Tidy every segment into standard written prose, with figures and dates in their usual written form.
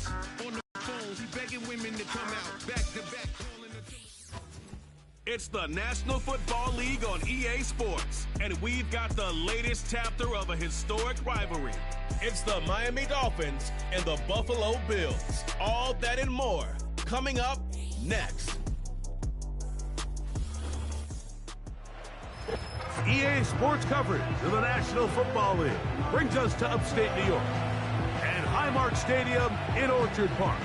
sports. On the phone, he begging women to come out back to back. It's the National Football League on EA Sports, and we've got the latest chapter of a historic rivalry. It's the Miami Dolphins and the Buffalo Bills. All that and more coming up next. EA Sports coverage of the National Football League brings us to upstate New York and Highmark Stadium in Orchard Park.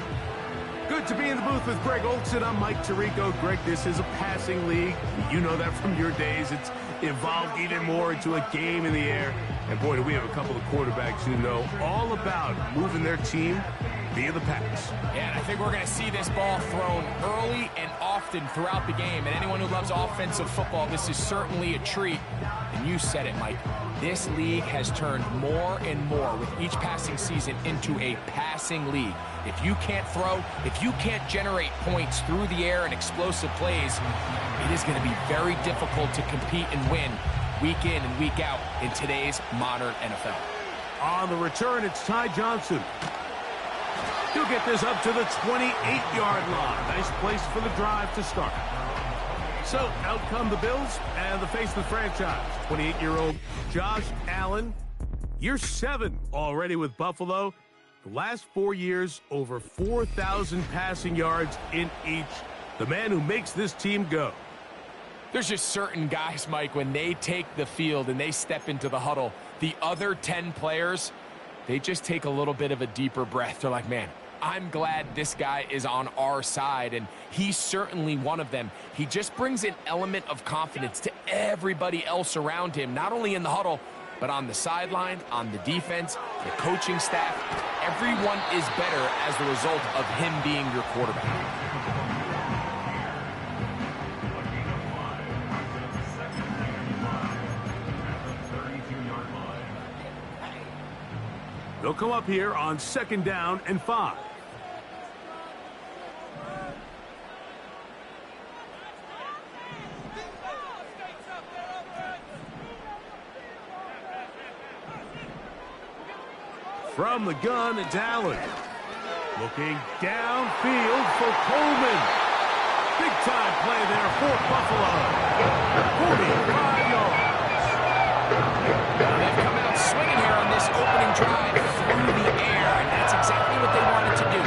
Good to be in the booth with Greg Olson. I'm Mike Tirico. Greg, this is a passing league. You know that from your days. It's evolved even more into a game in the air. And boy, do we have a couple of quarterbacks who know all about moving their team via the pass. Yeah, and I think we're going to see this ball thrown early and often throughout the game. And anyone who loves offensive football, this is certainly a treat. And you said it, Mike. This league has turned more and more with each passing season into a passing league. If you can't throw, if you can't generate points through the air and explosive plays, it is going to be very difficult to compete and win week in and week out in today's modern NFL. On the return, it's Ty Johnson. He'll get this up to the 28-yard line. Nice place for the drive to start. So, out come the Bills and the face of the franchise. 28-year-old Josh Allen. Year 7 already with Buffalo. The last 4 years, over 4,000 passing yards in each. The man who makes this team go. There's just certain guys, Mike, when they take the field and they step into the huddle, the other 10 players, they just take a little bit of a deeper breath. They're like, man, I'm glad this guy is on our side, and he's certainly one of them. He just brings an element of confidence to everybody else around him, not only in the huddle, but on the sideline, on the defense, the coaching staff. Everyone is better as the result of him being your quarterback. They'll come up here on 2nd down and 5. From the gun, it's Allen. Looking downfield for Coleman. Big time play there for Buffalo. 45 yards. They've come out swinging here on this opening drive through the air, and that's exactly what they wanted to do.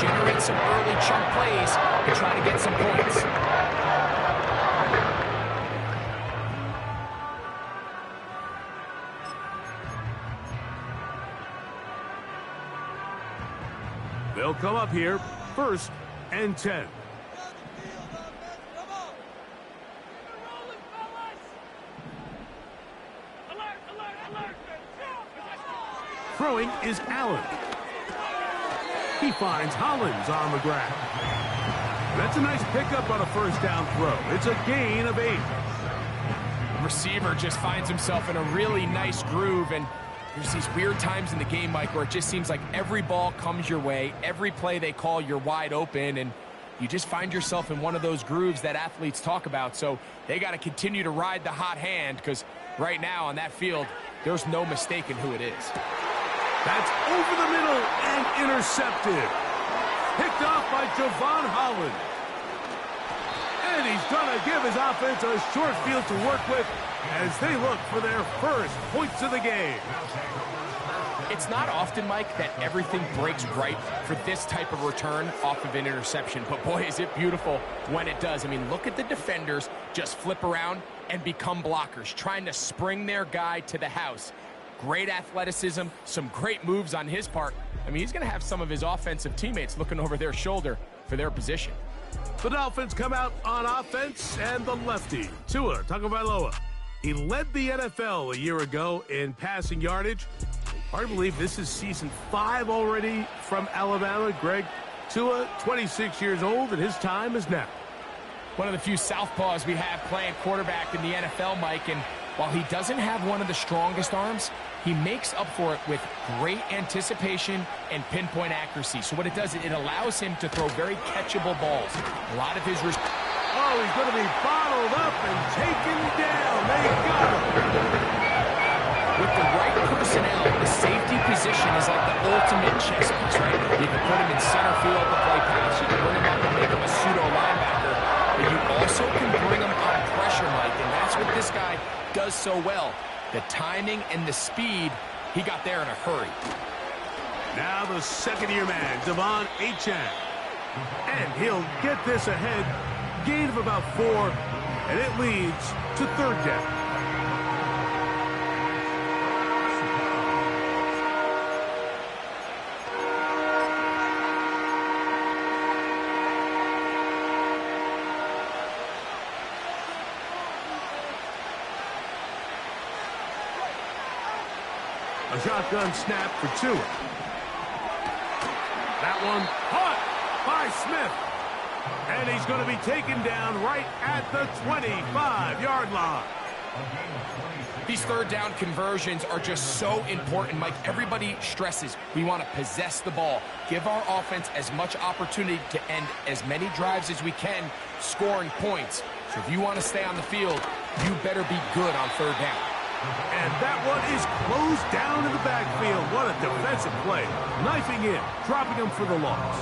Generate some early chunk plays and try to get some points. They'll come up here, 1st and 10. Throwing is Allen. He finds Hollins on the ground. That's a nice pickup on a 1st down throw. It's a gain of 8. Receiver just finds himself in a really nice groove, and there's these weird times in the game, Mike, where it just seems like every ball comes your way, every play they call, you're wide open, and you just find yourself in one of those grooves that athletes talk about. So they got to continue to ride the hot hand, because right now on that field, there's no mistaking who it is. That's over the middle and intercepted. Picked off by Javon Holland. And he's going to give his offense a short field to work with as they look for their first points of the game. It's not often, Mike, that everything breaks right for this type of return off of an interception. But boy, is it beautiful when it does. I mean, look at the defenders just flip around and become blockers, trying to spring their guy to the house. Great athleticism, some great moves on his part. I mean, he's going to have some of his offensive teammates looking over their shoulder for their position. The Dolphins come out on offense, and the lefty, Tua Tagovailoa. He led the NFL a year ago in passing yardage. Hard to believe this is season 5 already from Alabama. Greg, Tua, 26 years old, and his time is now. One of the few southpaws we have playing quarterback in the NFL, Mike, and while he doesn't have one of the strongest arms, he makes up for it with great anticipation and pinpoint accuracy. So what it does, it allows him to throw very catchable balls. A lot of his... Oh, he's going to be bottled up and taken down. They got him. With the right personnel, the safety position is like the ultimate chess piece, right? You can put him in center field to play pass. You can bring him up and make him a pseudo linebacker. But you also can bring him on pressure, Mike, and that's what this guy does so well. The timing and the speed, he got there in a hurry. Now the second-year man, Devon Achane. And he'll get this ahead. Gain of about 4, and it leads to third down. A shotgun snap for Tua. That one caught by Smith. And he's going to be taken down right at the 25-yard line. These third down conversions are just so important, Mike. Everybody stresses we want to possess the ball, give our offense as much opportunity to end as many drives as we can, scoring points. So if you want to stay on the field, you better be good on third down. And that one is closed down in the backfield. What a defensive play. Knifing in, dropping him for the loss.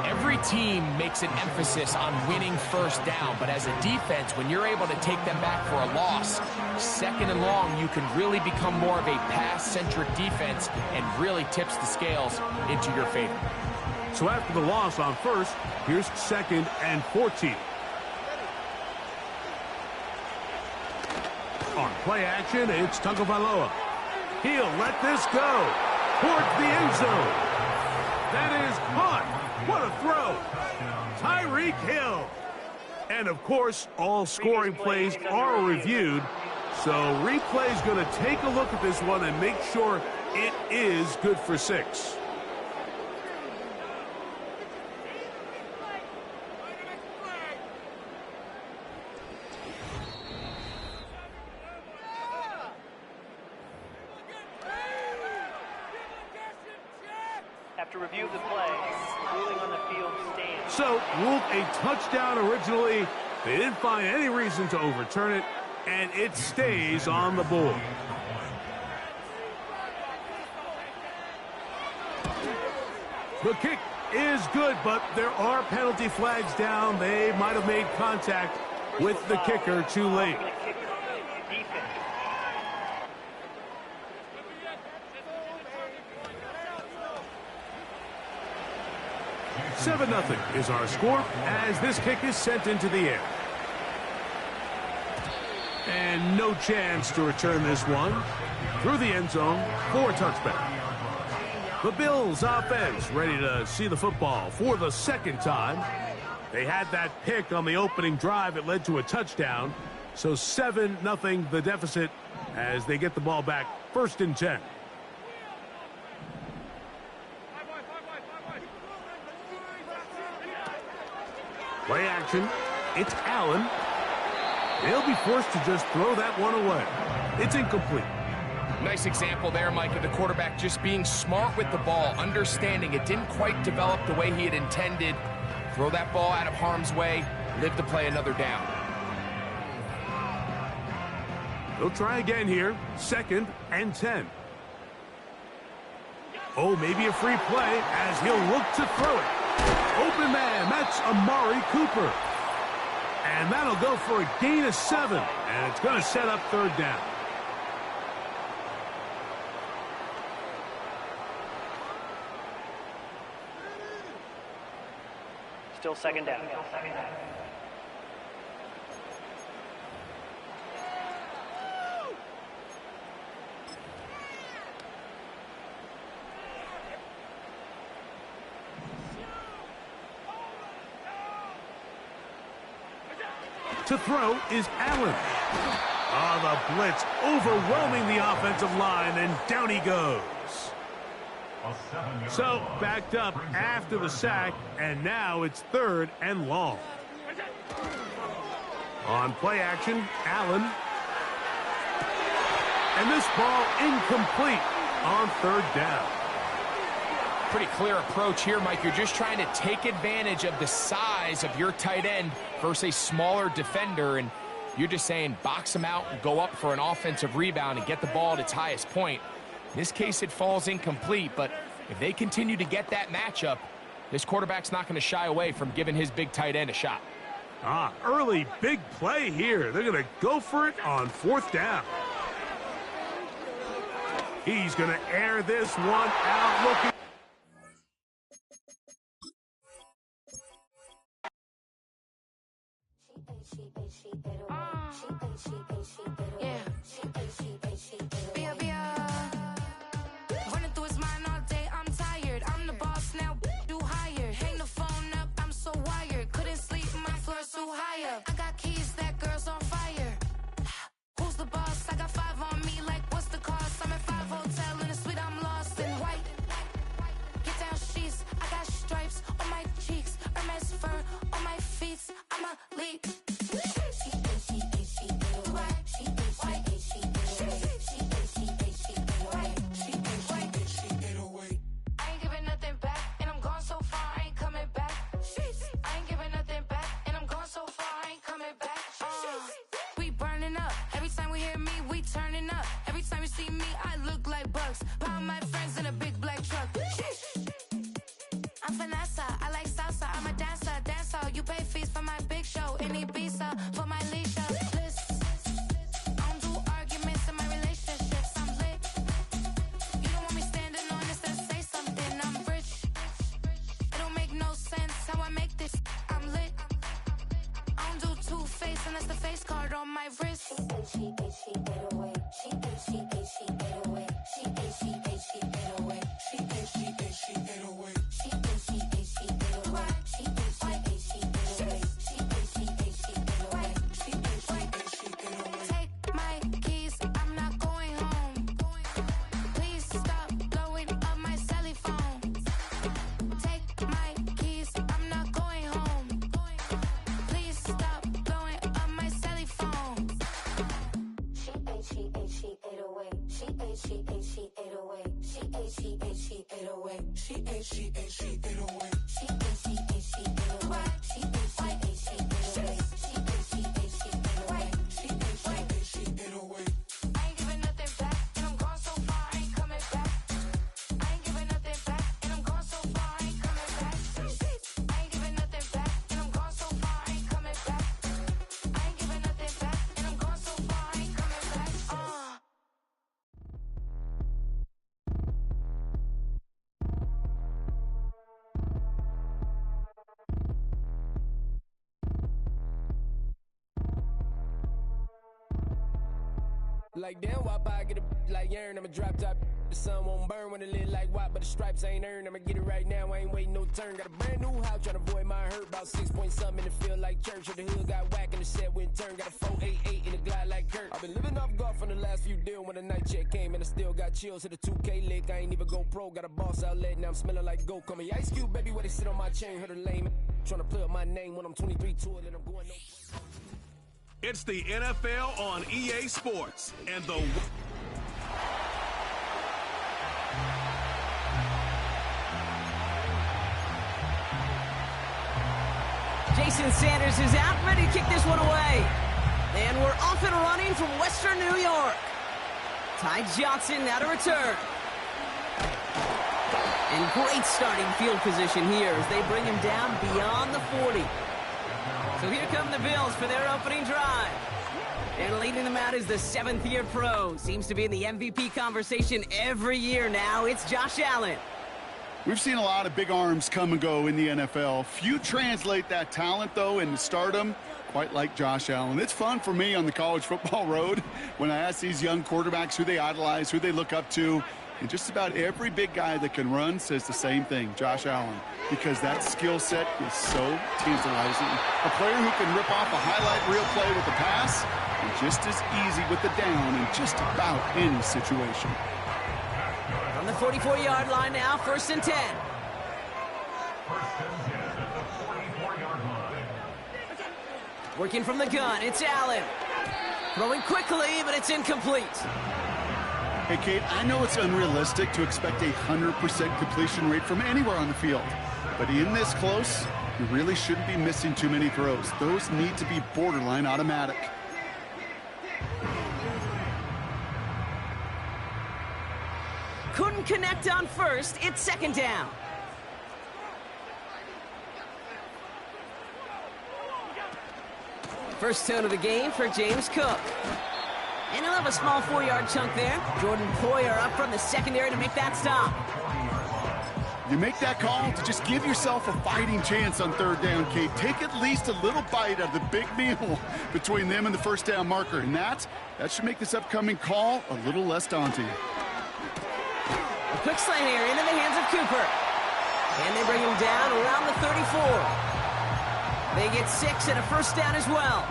Every team makes an emphasis on winning first down, but as a defense, when you're able to take them back for a loss, second and long, you can really become more of a pass-centric defense and really tips the scales into your favor. So after the loss on first, here's 2nd and 14. On play action, it's Tagovailoa. He'll let this go towards the end zone. That is caught. What a throw. Tyreek Hill. And, of course, all scoring plays are reviewed. So replay's going to take a look at this one and make sure it is good for 6. After review of the play, ruling on the field stands. So, ruled a touchdown originally. They didn't find any reason to overturn it, and it stays on the board. The kick is good, but there are penalty flags down. They might have made contact with the kicker too late. 7-0 is our score as this kick is sent into the air. And no chance to return this one through the end zone for a touchback. The Bills offense ready to see the football for the second time. They had that pick on the opening drive. It led to a touchdown. So 7-0 the deficit as they get the ball back 1st and 10. Play action. It's Allen. They'll be forced to just throw that one away. It's incomplete. Nice example there, Mike, of the quarterback just being smart with the ball, understanding it didn't quite develop the way he had intended. Throw that ball out of harm's way, live to play another down. They'll try again here. 2nd and 10. Oh, maybe a free play as he'll look to throw it. Open man, that's Amari Cooper. And that'll go for a gain of 7. And it's going to set up 3rd down. Still 2nd down. To throw is Allen. The blitz overwhelming the offensive line, and down he goes. So backed up after the sack, and now it's 3rd and long. On play action, Allen. And this ball incomplete on 3rd down. Pretty clear approach here, Mike. You're just trying to take advantage of the size of your tight end versus a smaller defender, and you're just saying box him out and go up for an offensive rebound and get the ball at its highest point. In this case, it falls incomplete, but If they continue to get that matchup, this quarterback's not going to shy away from giving his big tight end a shot. Early big play here. They're going to go for it on 4th down. He's going to air this one out. Looking. Running through his mind all day, I'm tired. I'm the boss now, do higher. Hang the phone up, I'm so wired. Couldn't sleep, my floor's too high up. I got keys, that girl's on fire. Who's the boss? I got 5 on me, like what's the cost? I'm at 5 hotel in a suite, I'm lost in white. Get down sheets, I got stripes on my cheeks. Hermes fur on my feet, I'm a leap. Turning up. Every time you see me, I look like Bugs. Pound my friends in a big black truck. I'm Vanessa, I like salsa. I'm a dancer, You pay fees for my big show in Ibiza for my leisure. I don't do arguments in my relationships. I'm lit. You don't want me standing on this and say something. I'm rich. It don't make no sense how I make this. I'm lit. I don't do two-face unless the face card on my wrist. Like damn, wop, I get a like urn. I'ma drop top. The sun won't burn when it lit like wop, but the stripes ain't earned. I'ma get it right now. I ain't waiting no turn. Got a brand new house, trying to avoid my hurt. About 6 point something in the field like church. Or the hood got whack and the set went turn. Got a 488 in the glide like Kurt. I've been living off golf on the last few deals. When the night check came and I still got chills. Hit a 2K lick. I ain't even go pro. Got a boss outlet now I'm smelling like gold. Call me Ice Cube, baby, where they sit on my chain. Heard a lame. Trying to play up my name when I'm 23 to it and I'm going no. It's the NFL on EA Sports and the... Jason Sanders is out, ready to kick this one away. And we're off and running from Western New York. Ty Johnson now to return. And great starting field position here as they bring him down beyond the 40. So here come the Bills for their opening drive. And leading them out is the 7th-year pro. Seems to be in the MVP conversation every year now. It's Josh Allen. We've seen a lot of big arms come and go in the NFL. Few translate that talent, though, into stardom, quite like Josh Allen. It's fun for me on the college football road when I ask these young quarterbacks who they idolize, who they look up to. And just about every big guy that can run says the same thing, Josh Allen, because that skill set is so tantalizing. A player who can rip off a highlight reel play with the pass and just as easy with the down in just about any situation. On the 44-yard line now, 1st and 10. Working from the gun, it's Allen. Throwing quickly, but it's incomplete. Hey, Kate, I know it's unrealistic to expect a 100% completion rate from anywhere on the field. But in this close, you really shouldn't be missing too many throws. Those need to be borderline automatic. couldn't connect on first. It's second down. First tone of the game for James Cook. And he'll have a small 4-yard chunk there. Jordan Poyer up from the secondary to make that stop. You make that call to just give yourself a fighting chance on third down, Kate. Take at least a little bite out of the big meal between them and the first down marker. And that should make this upcoming call a little less daunting. A quick slant here into the hands of Cooper. And they bring him down around the 34. They get 6 and a first down as well.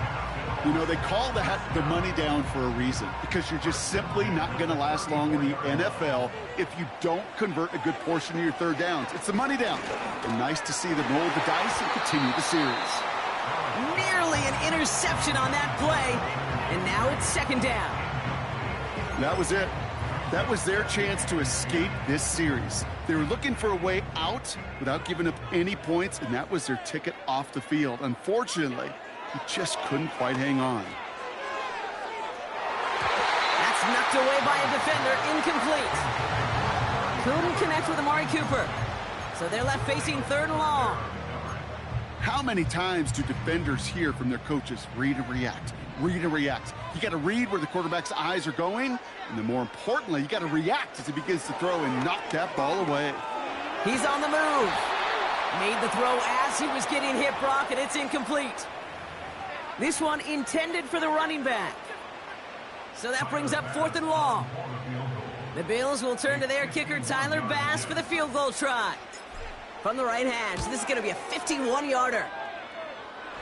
You know, they call that the money down for a reason, because you're just simply not going to last long in the NFL if you don't convert a good portion of your third downs. It's the money down. And nice to see them roll the dice and continue the series. Nearly an interception on that play, and now it's second down. That was it. That was their chance to escape this series. They were looking for a way out without giving up any points, and that was their ticket off the field. Unfortunately, he just couldn't quite hang on. That's knocked away by a defender, incomplete. Couldn't connect with Amari Cooper. So they're left facing third and long. How many times do defenders hear from their coaches, read and react, read and react? You got to read where the quarterback's eyes are going, and then more importantly, you got to react as he begins to throw and knock that ball away. He's on the move. Made the throw as he was getting hit, Brock, and it's incomplete. This one intended for the running back. So that brings up fourth and long. The Bills will turn to their kicker, Tyler Bass, for the field goal try. From the right hash, this is going to be a 51-yarder.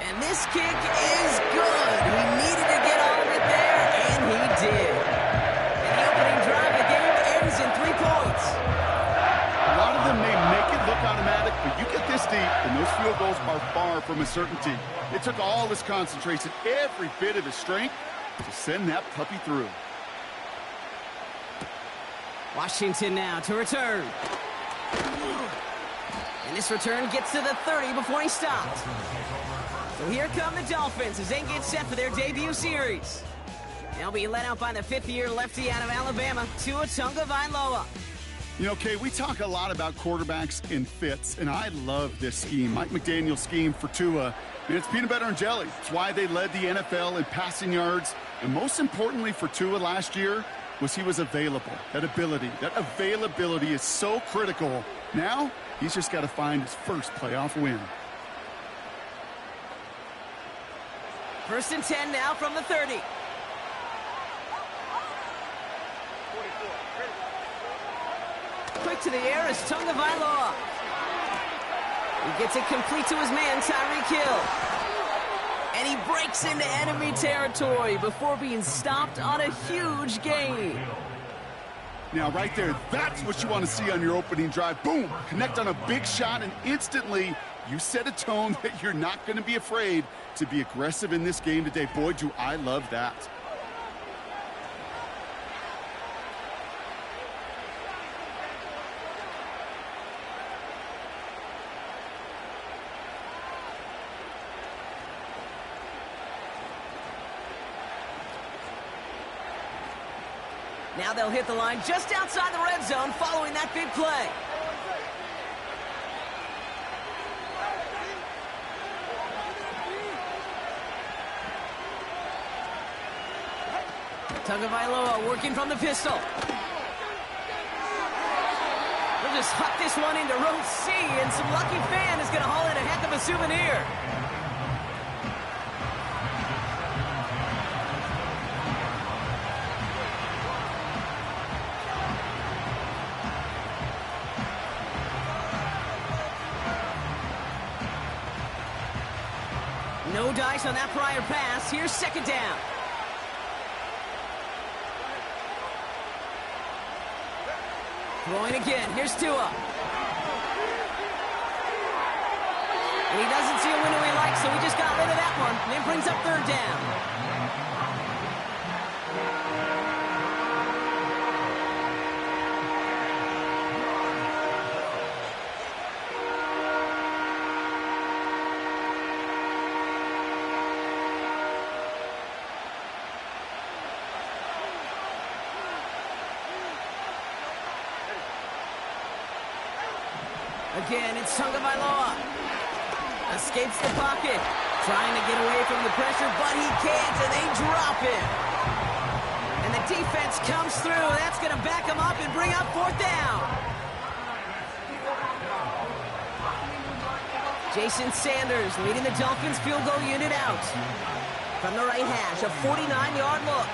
And this kick is good. He needed to get all of it there, and he did. And the opening drive of the game ends in 3 points. A lot of them may make it look automatic, but you get this deep, and those field goals are far from a certainty. It took all his concentration, every bit of his strength, to send that puppy through. Washington now to return. And this return gets to the 30 before he stopped. So here come the Dolphins as they get set for their debut series. They'll be led out by the 5th-year lefty out of Alabama, Tua Tagovailoa. You know, Kay, we talk a lot about quarterbacks in fits, and I love this scheme. Mike McDaniel's scheme for Tua, and it's peanut butter and jelly. It's why they led the NFL in passing yards, and most importantly for Tua last year was he was available. That availability is so critical. Now, he's just got to find his first playoff win. First and 10 now from the 30. Quick to the air is Tagovailoa. He gets it complete to his man, Tyreek Hill. And he breaks into enemy territory before being stopped on a huge gain. Now, right there, that's what you want to see on your opening drive. Boom! Connect on a big shot, and instantly you set a tone that you're not going to be afraid to be aggressive in this game today. Boy, do I love that. Now they'll hit the line just outside the red zone following that big play. Tagovailoa working from the pistol. We'll just huck this one into row C, and some lucky fan is going to haul in a heck of a souvenir. No dice on that prior pass. Here's second down. Throwing again. Here's Tua. And he doesn't see a window he likes, so he just got rid of that one. And it brings up third down. Again, it's Tagovailoa. Escapes the pocket. Trying to get away from the pressure, but he can't, and they drop him. And the defense comes through. That's going to back him up and bring up 4th down. Jason Sanders leading the Dolphins field goal unit out. From the right hash, a 49-yard look.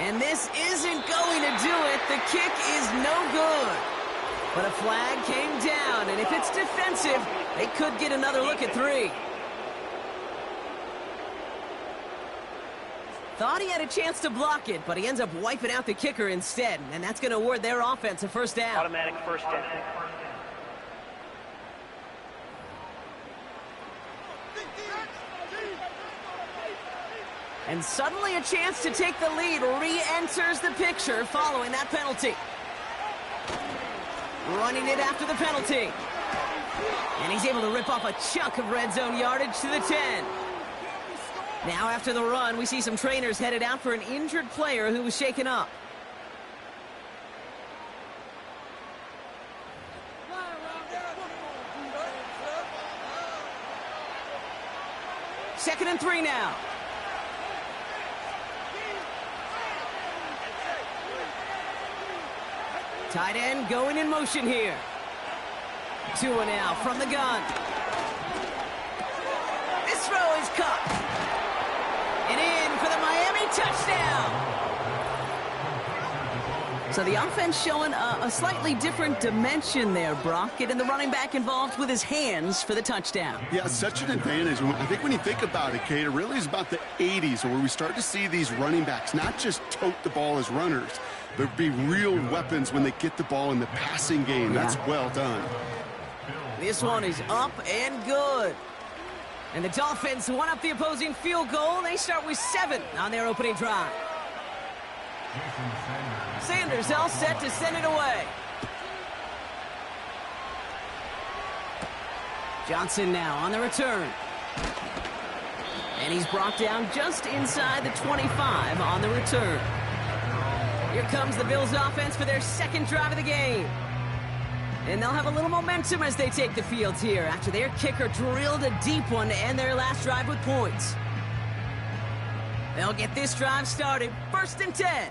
And this isn't going to do it. The kick is no good. But a flag came down, and if it's defensive, they could get another look at 3. Thought he had a chance to block it, but he ends up wiping out the kicker instead, and that's going to award their offense a 1st down. Automatic 1st down. And suddenly a chance to take the lead re-enters the picture following that penalty. Running it after the penalty. And he's able to rip off a chunk of red zone yardage to the 10. Now after the run, we see some trainers headed out for an injured player who was shaken up. Second and 3 now. Tight end going in motion here. Tua now from the gun. This throw is caught. And in for the Miami touchdown. So the offense showing a slightly different dimension there, Brock. Getting the running back involved with his hands for the touchdown. Yeah, such an advantage. I think when you think about it, Kate, it really is about the 80s where we start to see these running backs not just tote the ball as runners, but be real weapons when they get the ball in the passing game. Yeah. That's well done. This one is up and good. And the Dolphins won up the opposing field goal. They start with 7 on their opening drive. Sanders all set to send it away. Johnson now on the return. And he's brought down just inside the 25 on the return. Here comes the Bills offense for their 2nd drive of the game. And they'll have a little momentum as they take the field here after their kicker drilled a deep one to end their last drive with points. They'll get this drive started. 1st and 10.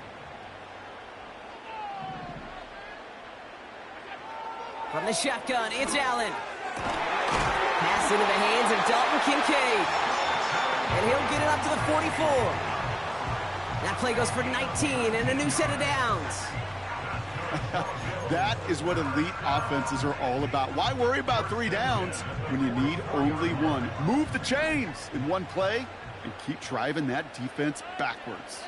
From the shotgun, it's Allen. Pass into the hands of Dalton Kincaid. And he'll get it up to the 44. That play goes for 19 and a new set of downs. That is what elite offenses are all about. Why worry about 3 downs when you need only 1? Move the chains in one play and keep driving that defense backwards.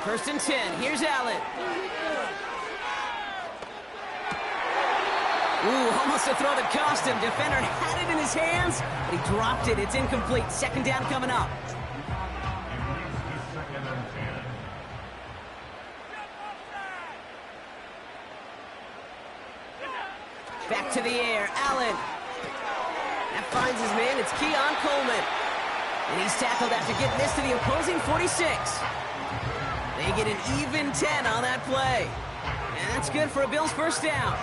1st and 10. Here's Allen. Ooh, almost a throw that cost him. Defender had it in his hands, but he dropped it. It's incomplete. 2nd down coming up. Back to the air, Allen. That finds his man, it's Keon Coleman. And he's tackled after getting this to the opposing 46. They get an even 10 on that play. And that's good for a Bills 1st down.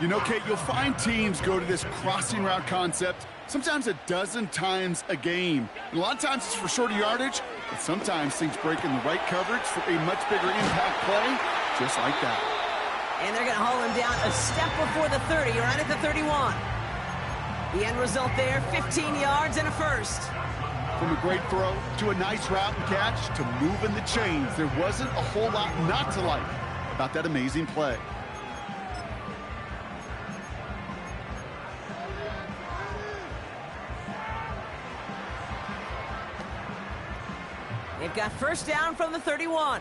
You know, Kate, you'll find teams go to this crossing route concept sometimes a dozen times a game. And a lot of times it's for shorter yardage, but sometimes things break in the right coverage for a much bigger impact play, just like that. And they're going to haul him down a step before the 30, right at the 31. The end result there, 15 yards and a 1st. From a great throw to a nice route and catch to moving the chains, there wasn't a whole lot not to like about that amazing play. They've got 1st down from the 31.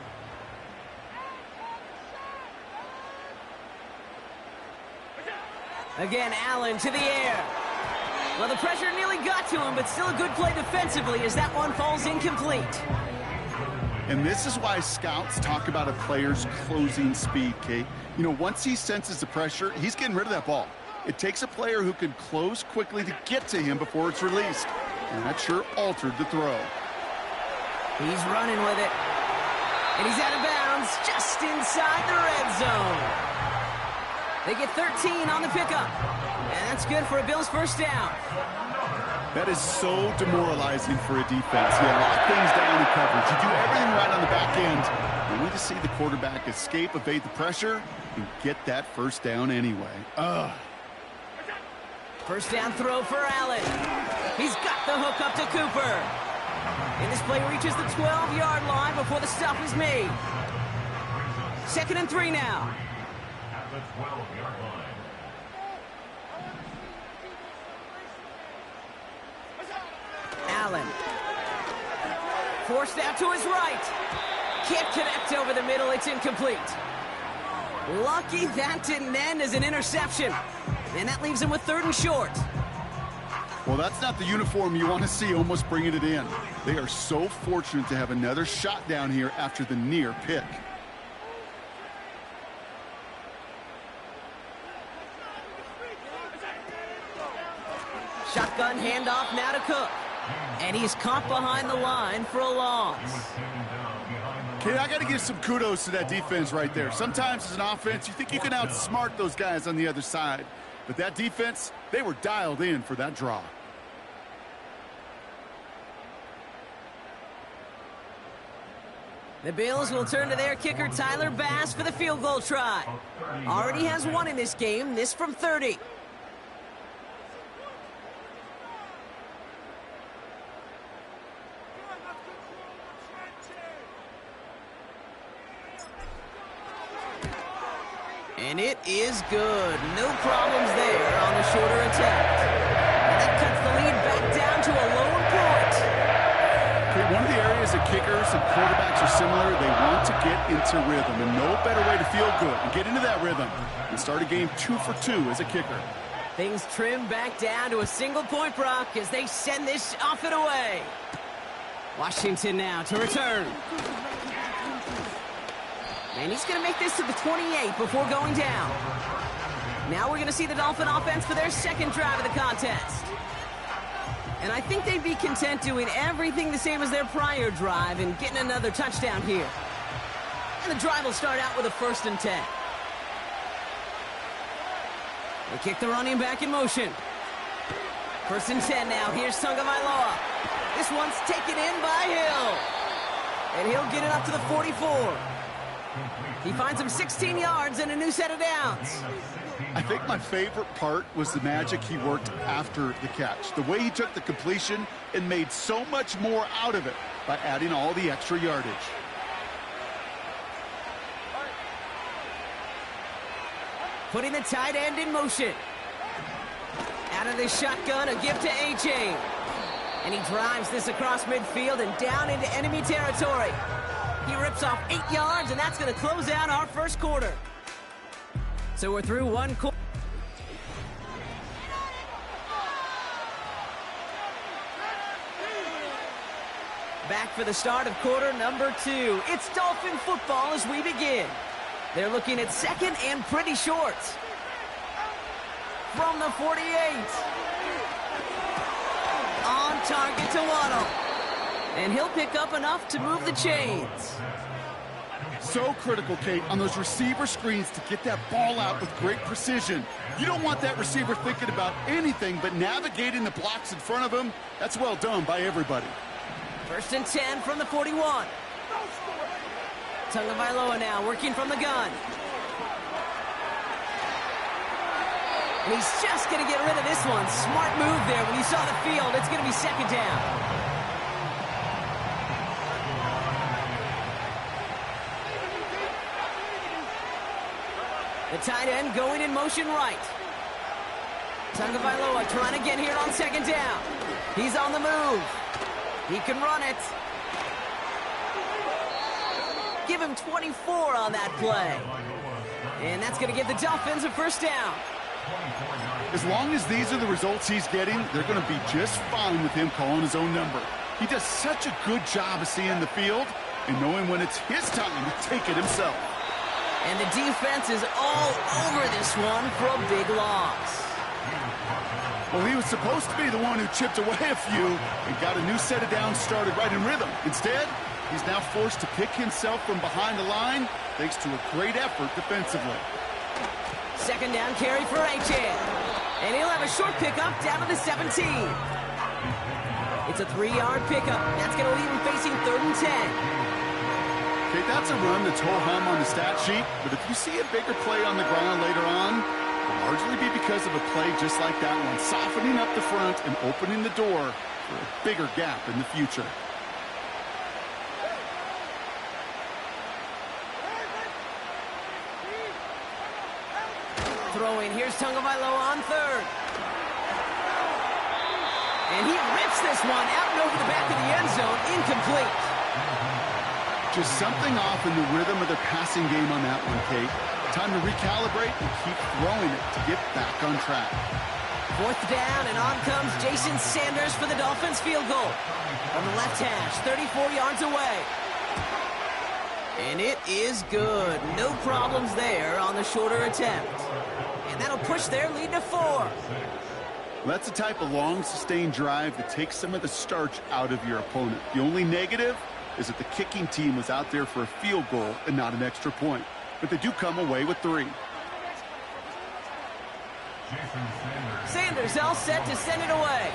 Again, Allen to the air. Well, the pressure nearly got to him, but still a good play defensively as that one falls incomplete. And this is why scouts talk about a player's closing speed, Kate. You know, once he senses the pressure, he's getting rid of that ball. It takes a player who can close quickly to get to him before it's released. And that sure altered the throw. He's running with it. And he's out of bounds just inside the red zone. They get 13 on the pickup. And that's good for a Bills first down. That is so demoralizing for a defense. You lock things down in coverage. You do everything right on the back end. And we just see the quarterback escape, evade the pressure, and get that first down anyway. First down throw for Allen. He's got the hook up to Cooper. And this play reaches the 12-yard line before the stop is made. 2nd and 3 now. At the 12-yard line. Allen. Forced out to his right. Can't connect over the middle. It's incomplete. Lucky that didn't end as an interception. And that leaves him with 3rd and short. Well, that's not the uniform you want to see almost bringing it in. They are so fortunate to have another shot down here after the near pick. Shotgun handoff now to Cook. And he's caught behind the line for a loss. Okay, I got to give some kudos to that defense right there. Sometimes as an offense, you think you can outsmart those guys on the other side. But that defense, they were dialed in for that draw. The Bills will turn to their kicker, Tyler Bass, for the field goal try. Already has one in this game, this from 30. And it is good. No problems there on the shorter attempt. And that cuts the lead back down to a lone point. Okay, one of the areas that kickers and quarterbacks are similar, they want to get into rhythm. And no better way to feel good and get into that rhythm and start a game 2 for 2 as a kicker. Things trim back down to a single point, Brock, as they send this off and away. Washington now to return. And he's going to make this to the 28 before going down. Now we're going to see the Dolphin offense for their second drive of the contest. And I think they'd be content doing everything the same as their prior drive and getting another touchdown here. And the drive will start out with a 1st and 10. They kick the running back in motion. 1st and 10 now. Here's Tagovailoa. This one's taken in by Hill. And he'll get it up to the 44. He finds him 16 yards and a new set of downs. I think my favorite part was the magic he worked after the catch. The way he took the completion and made so much more out of it by adding all the extra yardage. Putting the tight end in motion. Out of the shotgun, a give to A-Chain. And he drives this across midfield and down into enemy territory. He rips off 8 yards, and that's going to close out our first quarter. So we're through one quarter. Back for the start of quarter number 2. It's Dolphin football as we begin. They're looking at 2nd and pretty short. From the 48. On target to Waddle. And he'll pick up enough to move the chains. So critical, Kate, on those receiver screens to get that ball out with great precision. You don't want that receiver thinking about anything but navigating the blocks in front of him. That's well done by everybody. 1st and 10 from the 41. Tagovailoa now working from the gun. And he's just going to get rid of this one. Smart move there. When you saw the field, it's going to be 2nd down. The tight end going in motion right. Tagovailoa trying to get here on 2nd down. He's on the move. He can run it. Give him 24 on that play. And that's going to give the Dolphins a 1st down. As long as these are the results he's getting, they're going to be just fine with him calling his own number. He does such a good job of seeing the field and knowing when it's his time to take it himself. And the defense is all over this one for a big loss. Well, he was supposed to be the one who chipped away a few and got a new set of downs started right in rhythm. Instead, he's now forced to pick himself from behind the line thanks to a great effort defensively. Second down carry for Achane. And he'll have a short pickup down to the 17. It's a 3-yard pickup. That's going to leave him facing 3rd and 10. Okay, that's a run that's ho-hum on the stat sheet, but if you see a bigger play on the ground later on, it'll largely be because of a play just like that one, softening up the front and opening the door for a bigger gap in the future. Throwing, here's Tagovailoa on 3rd. And he rips this one out and over the back of the end zone, incomplete. Just something off in the rhythm of their passing game on that one, Kate. Time to recalibrate and keep throwing it to get back on track. 4th down, and on comes Jason Sanders for the Dolphins field goal. From the left hash, 34 yards away. And it is good. No problems there on the shorter attempt. And that'll push their lead to 4. That's the type of long, sustained drive that takes some of the starch out of your opponent. The only negative is that the kicking team was out there for a field goal and not an extra point. But they do come away with 3. Sanders all set to send it away.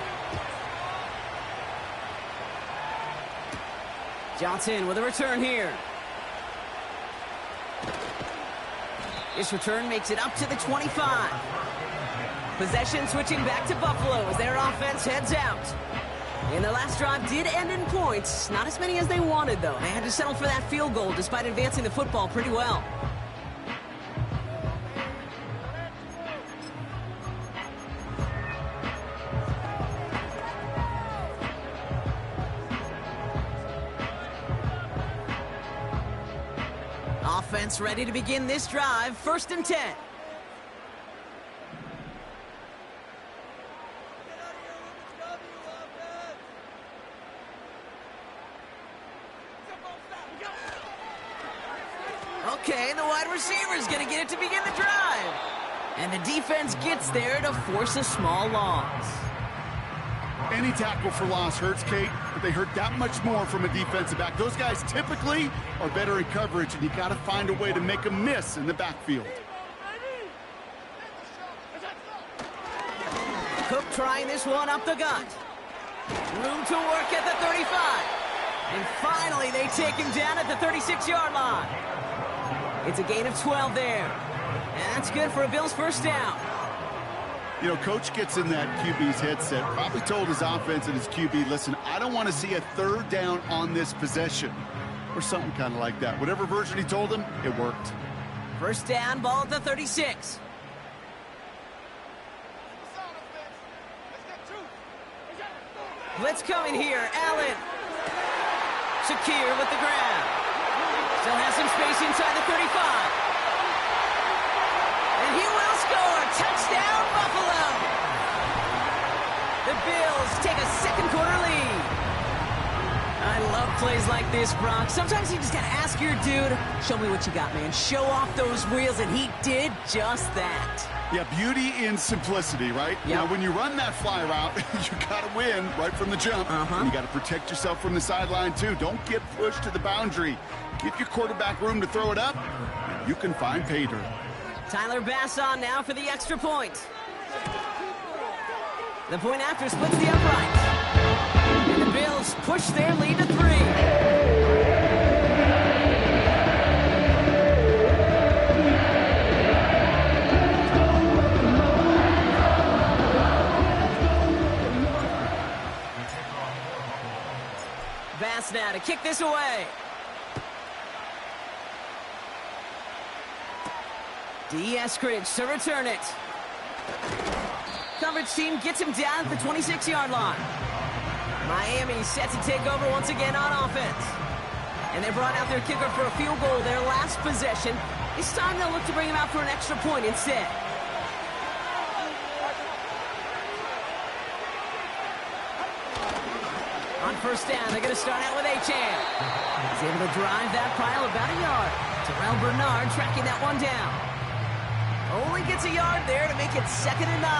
Johnson with a return here. This return makes it up to the 25. Possession switching back to Buffalo as their offense heads out. And their last drive did end in points. Not as many as they wanted, though. They had to settle for that field goal despite advancing the football pretty well. Offense ready to begin this drive. 1st and 10. Okay, the wide receiver's going to get it to begin the drive. And the defense gets there to force a small loss. Any tackle for loss hurts, Kate, but they hurt that much more from a defensive back. Those guys typically are better in coverage, and you got to find a way to make them miss in the backfield. Cook trying this one up the gut. Room to work at the 35. And finally, they take him down at the 36-yard line. It's a gain of 12 there. And that's good for a Bills 1st down. You know, Coach gets in that QB's headset, probably told his offense and his QB, listen, I don't want to see a 3rd down on this possession. Or something kind of like that. Whatever version he told him, it worked. 1st down, ball at the 36. Blitz coming here, Allen. Shakir with the grab. Still has some space inside the 35. And he will score. Touchdown, Buffalo. The Bills take a 2nd quarter lead. I love plays like this, Brock. Sometimes you just got to ask your dude, show me what you got, man. Show off those wheels, and he did just that. Yeah, beauty in simplicity, right? Yep. Now, when you run that fly route, you got to win right from the jump. And you got to protect yourself from the sideline, too. Don't get pushed to the boundary. Give your quarterback room to throw it up, and you can find pay dirt. Tyler Bass on now for the extra point. The point after splits the upright. And the Bills push their lead to 3. Bass now to kick this away. D. Eskridge to return it. Coverage team gets him down at the 26-yard line. Miami set to take over once again on offense. And they brought out their kicker for a field goal their last possession. This time they'll look to bring him out for an extra point instead. On 1st down, they're going to start out with Achane. He's able to drive that pile about a yard. Terrell Bernard tracking that one down. Only gets a yard there to make it 2nd and 9.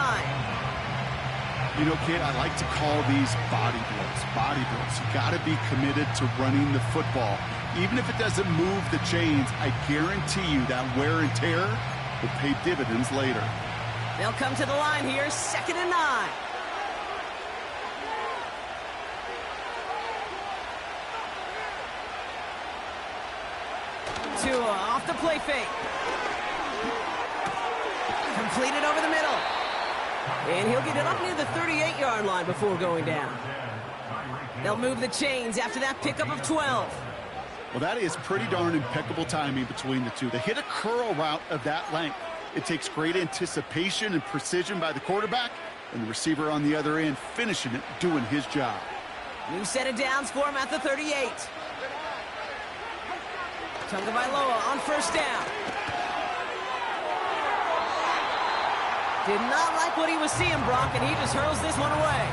You know, kid, I like to call these body blows. Body blows. You got to be committed to running the football. Even if it doesn't move the chains, I guarantee you that wear and tear will pay dividends later. They'll come to the line here, 2nd and 9. Tua off the play fake. Completed over the middle. And he'll get it up near the 38-yard line before going down. They'll move the chains after that pickup of 12. Well, that is pretty darn impeccable timing between the two. They hit a curl route of that length. It takes great anticipation and precision by the quarterback, and the receiver on the other end finishing it, doing his job. New set of downs for him at the 38. Tagovailoa on 1st down. Did not like what he was seeing, Brock, and he just hurls this one away.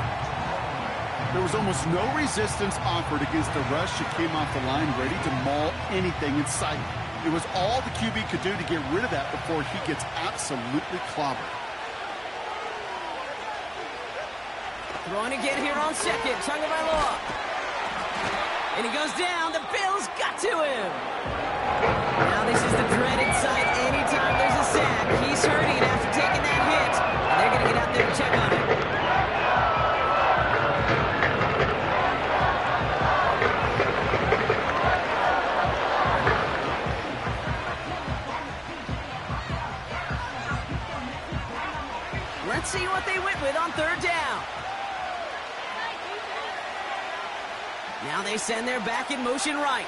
There was almost no resistance offered against the rush. It came off the line ready to maul anything in sight. It was all the QB could do to get rid of that before he gets absolutely clobbered. Throwing again here on 2nd, Tagovailoa. And he goes down. The Bills got to him. Now this is the dreaded sight anytime there's a sack. He's hurting after taking that hit. And they're going to get out there to check on him. Let's see what they went with on 3rd down. Now they send their back in motion right.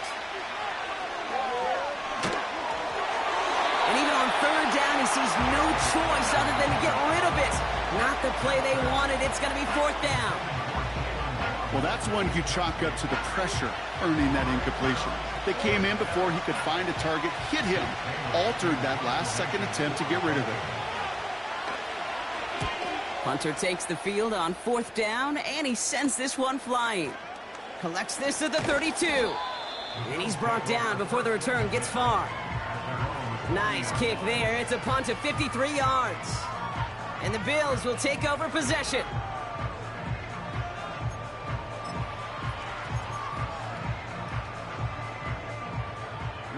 And even on 3rd down, he sees no choice other than to get rid of it. Not the play they wanted. It's going to be 4th down. Well, that's one you chalk up to the pressure earning that incompletion. They came in before he could find a target, hit him, altered that last-second attempt to get rid of it. Punter takes the field on 4th down, and he sends this one flying. Collects this at the 32. And he's brought down before the return gets far. Nice kick there. It's a punt of 53 yards. And the Bills will take over possession.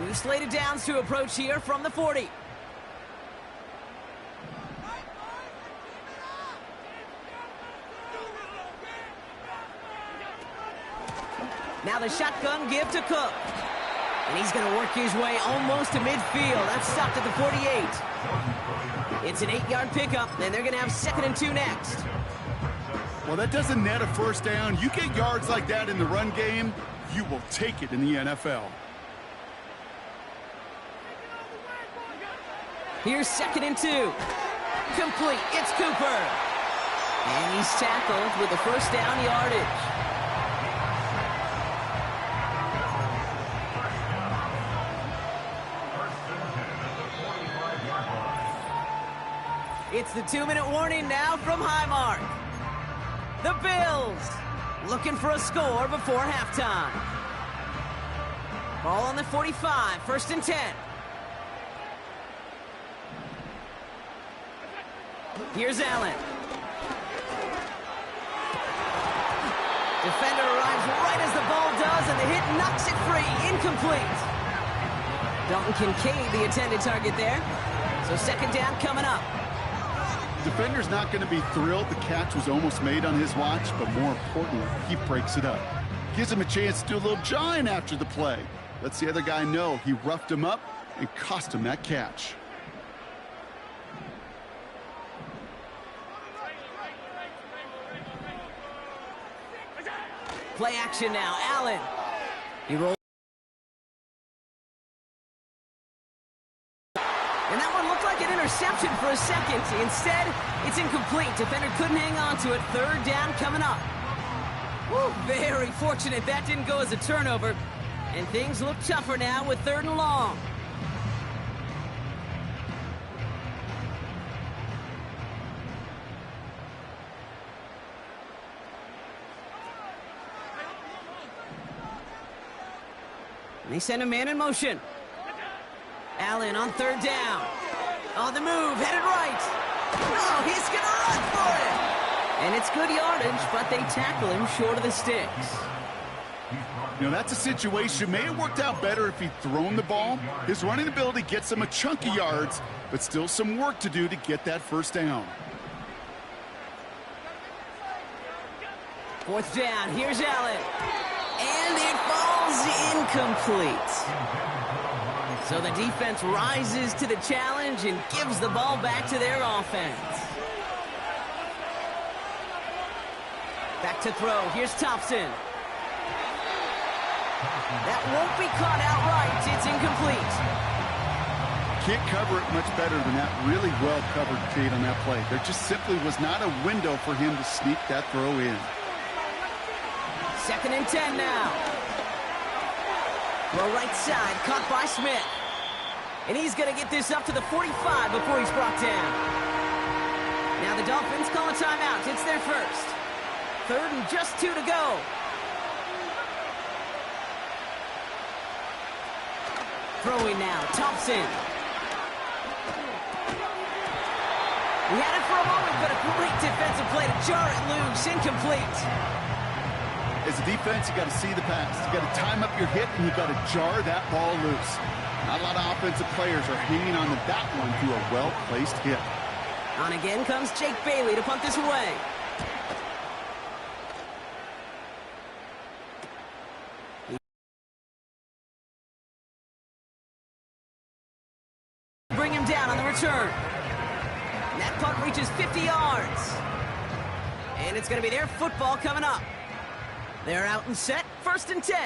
New slated downs to approach here from the 40. Now the shotgun give to Cook. And he's going to work his way almost to midfield. That's stopped at the 48. It's an 8-yard pickup, and they're going to have 2nd and 2 next. Well, that doesn't net a 1st down. You get yards like that in the run game, you will take it in the NFL. Here's 2nd and 2. Complete. It's Cooper. And he's tackled with the 1st down yardage. It's the 2-minute warning now from Highmark. The Bills looking for a score before halftime. Ball on the 45, 1st and 10. Here's Allen. Defender arrives right as the ball does, and the hit knocks it free. Incomplete. Dalton Kincaid, the intended target there. So 2nd down coming up. Defender's not going to be thrilled the catch was almost made on his watch, but more importantly, he breaks it up. Gives him a chance to do a little jawing after the play. Lets the other guy know he roughed him up and cost him that catch. Play action now. Allen. He rolls. And that one looked like an interception for a second. Instead, it's incomplete. Defender couldn't hang on to it. 3rd down coming up. Woo, very fortunate that didn't go as a turnover. And things look tougher now with 3rd and long. And they send a man in motion. Allen on 3rd down. On the move, headed right. Oh, he's going to run for it. And it's good yardage, but they tackle him short of the sticks. You know, that's a situation. May have worked out better if he'd thrown the ball. His running ability gets him a chunky yards, but still some work to do to get that first down. Fourth down, here's Allen. And it falls incomplete. So the defense rises to the challenge and gives the ball back to their offense. Back to throw, here's Thompson. That won't be caught outright, it's incomplete. Can't cover it much better than that. Really well covered, Kate, on that play. There just simply was not a window for him to sneak that throw in. 2nd and 10 now. Throw right side, caught by Smith. And he's going to get this up to the 45 before he's brought down. Now the Dolphins call a timeout. It's their first. 3rd and just 2 to go. Throwing now, Thompson. We had it for a moment, but a great defensive play to jar it loose, incomplete. As a defense, you got to see the pass. You got to time up your hit, and you got to jar that ball loose. Not a lot of offensive players are hanging on to that one through a well-placed hit. On again comes Jake Bailey to punt this away. Bring him down on the return. And that punt reaches 50 yards. And it's going to be their football coming up. They're out and set, 1st and 10.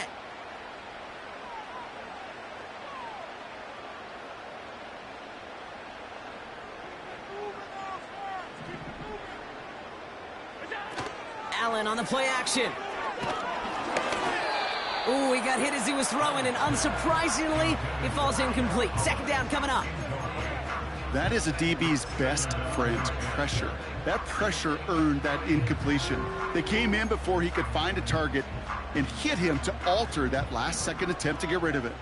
Allen on the play action. Ooh, he got hit as he was throwing, and unsurprisingly, it falls incomplete. 2nd down coming up. That is a DB's best friend, pressure. That pressure earned that incompletion. They came in before he could find a target and hit him to alter that last-second attempt to get rid of it.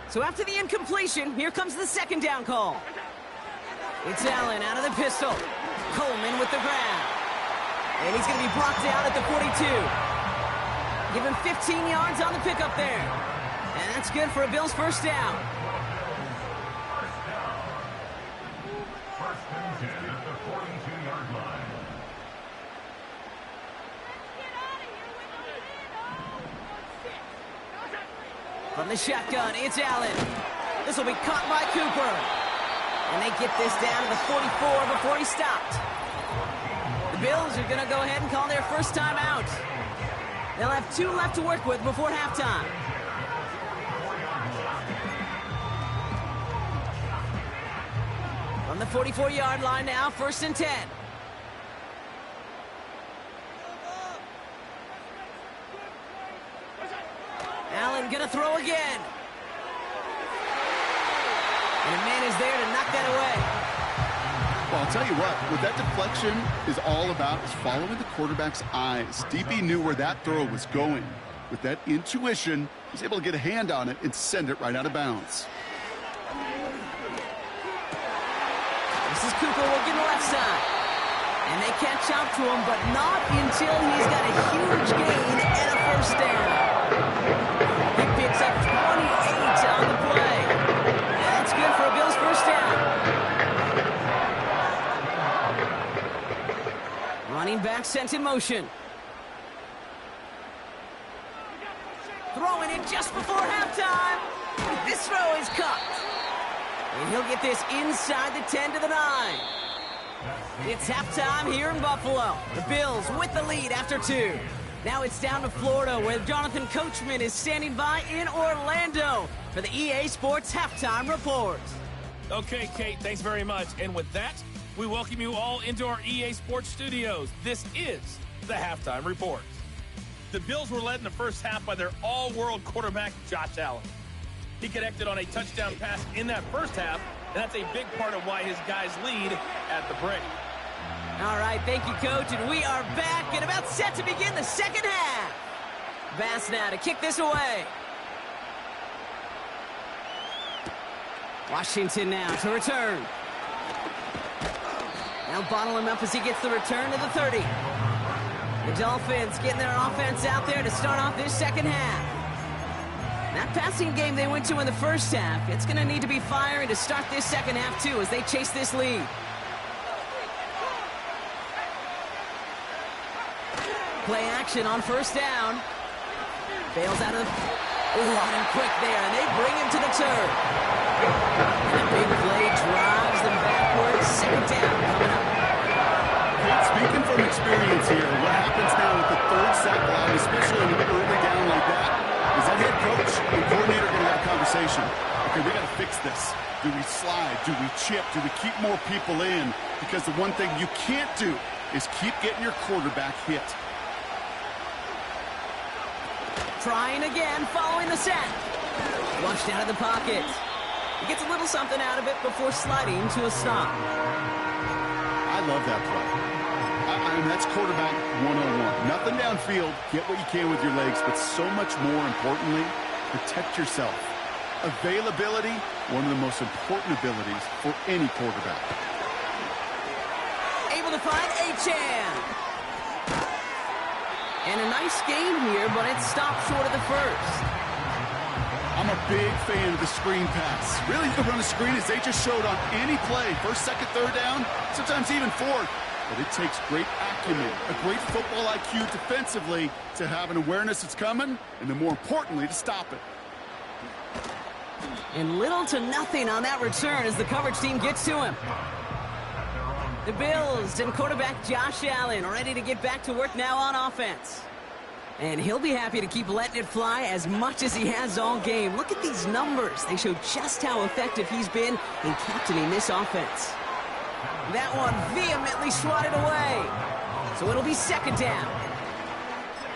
So after the incompletion, here comes the 2nd down call. It's Allen out of the pistol. Coleman with the grab. And he's going to be brought down at the 42. Give him 15 yards on the pickup there. And that's good for a Bills first down. First and 10 at the 42-yard line. From the shotgun, it's Allen. This will be caught by Cooper. And they get this down to the 44 before he stopped. The Bills are going to go ahead and call their first time out. They'll have 2 left to work with before halftime. From the 44-yard line now, 1st and 10. Allen gonna throw again. And a man is there to knock that away. Well, I'll tell you what that deflection is all about is following the quarterback's eyes. DB knew where that throw was going. With that intuition, he's able to get a hand on it and send it right out of bounds. This is Cooper working the left side. And they catch up to him, but not until he's got a huge gain and a first down. He picks up 28 on the play. And that's good for a Bills first down. Running back sent in motion. Throwing it just before halftime. This throw is caught. And he'll get this inside the 10 to the 9. It's halftime here in Buffalo. The Bills with the lead after 2. Now it's down to Florida, where Jonathan Coachman is standing by in Orlando for the EA Sports Halftime Report. Okay, Kate, thanks very much. And with that, we welcome you all into our EA Sports studios. This is the Halftime Report. The Bills were led in the first half by their all-world quarterback, Josh Allen. He connected on a touchdown pass in that first half, and that's a big part of why his guys lead at the break. All right, thank you, Coach, and we are back and about set to begin the second half. Bass now to kick this away. Washington now to return. Now bottle him up as he gets the return to the 30. The Dolphins getting their offense out there to start off this second half. That passing game they went to in the first half, it's going to need to be firing to start this second half too as they chase this lead. Play action on first down. Bails out of the... on him quick there, and they bring him to the turf. And a big play drives them backwards. Second down coming up. Kate, speaking from experience here, what happens now with the third sack line, especially in an early down like that, is that head coach and coordinator going to have a conversation. Okay, we got to fix this. Do we slide? Do we chip? Do we keep more people in? Because the one thing you can't do is keep getting your quarterback hit. Trying again, following the sack. Flushed out of the pocket. He gets a little something out of it before sliding to a stop. I love that play. I mean, that's quarterback 101. Nothing downfield, get what you can with your legs, but so much more importantly, protect yourself. Availability, one of the most important abilities for any quarterback. Able to find Achane. And a nice game here, but it stopped short of the first. I'm a big fan of the screen pass. Really, you can run a screen as they just showed on any play. First, second, third down, sometimes even fourth. But it takes great acumen, a great football IQ defensively to have an awareness that's coming, and then more importantly, to stop it. And little to nothing on that return as the coverage team gets to him. The Bills and quarterback Josh Allen are ready to get back to work now on offense. And he'll be happy to keep letting it fly as much as he has all game. Look at these numbers. They show just how effective he's been in captaining this offense. That one vehemently swatted away. So it'll be second down.